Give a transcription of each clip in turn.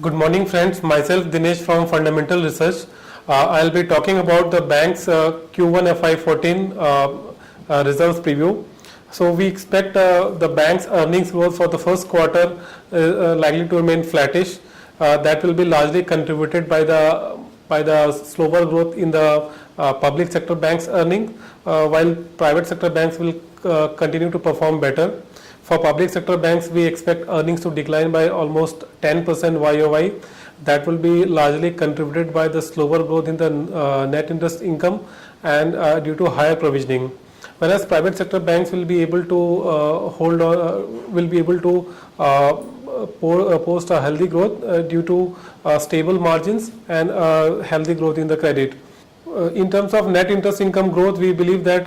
Good morning friends, myself Dinesh from Fundamental Research. I'll be talking about the bank's Q1FY14 results preview. So we expect the bank's earnings growth for the first quarter likely to remain flattish. That will be largely contributed by the slower growth in the public sector banks' earnings, while private sector banks will continue to perform better. For public sector banks, we expect earnings to decline by almost 10% YOY. That will be largely contributed by the slower growth in the net interest income and due to higher provisioning. Whereas private sector banks will be able to post a healthy growth due to stable margins and healthy growth in the credit. In terms of net interest income growth, we believe that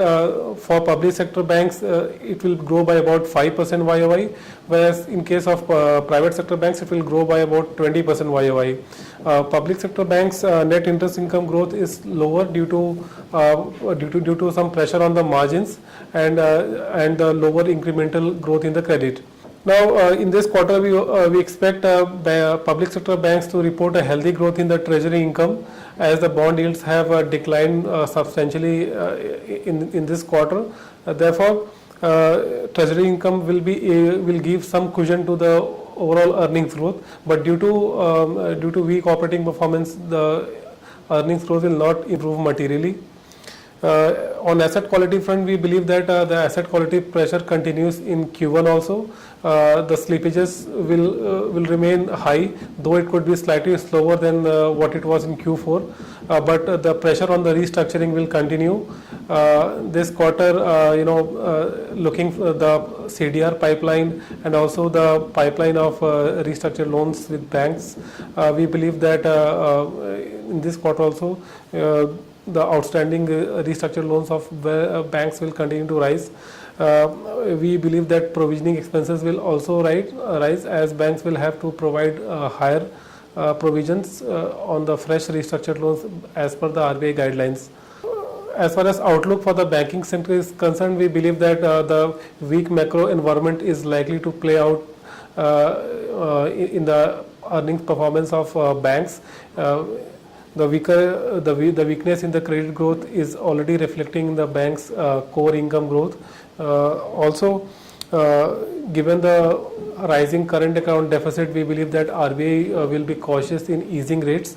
for public sector banks, it will grow by about 5% YOY, whereas in case of private sector banks, it will grow by about 20% YOY. Public sector banks' net interest income growth is lower due to some pressure on the margins and the lower incremental growth in the credit. Now, in this quarter, we expect public sector banks to report a healthy growth in the treasury income, as the bond yields have declined substantially in this quarter. Therefore, treasury income will give some cushion to the overall earnings growth. But due to weak operating performance, the earnings growth will not improve materially. On asset quality front, we believe that the asset quality pressure continues in Q1 also. The slippages will remain high, though it could be slightly slower than what it was in Q4. But the pressure on the restructuring will continue. This quarter, looking for the CDR pipeline and also the pipeline of restructured loans with banks, we believe that in this quarter also, the outstanding restructured loans of banks will continue to rise. We believe that provisioning expenses will also rise as banks will have to provide higher provisions on the fresh restructured loans as per the RBI guidelines. As far as outlook for the banking sector is concerned, we believe that the weak macro environment is likely to play out in the earnings performance of banks. The weakness in the credit growth is already reflecting in the bank's core income growth. Also, given the rising current account deficit, we believe that RBI will be cautious in easing rates.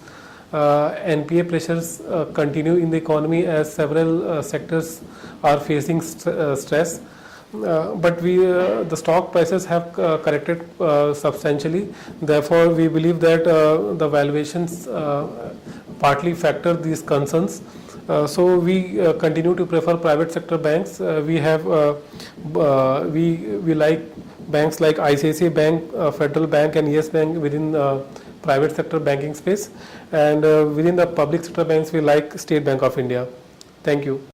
NPA pressures continue in the economy as several sectors are facing stress. But the stock prices have corrected substantially. Therefore, we believe that the valuations partly factor these concerns. So we continue to prefer private sector banks. We like banks like ICICI Bank, Federal Bank, and Yes Bank within private sector banking space. And within the public sector banks, we like State Bank of India. Thank you.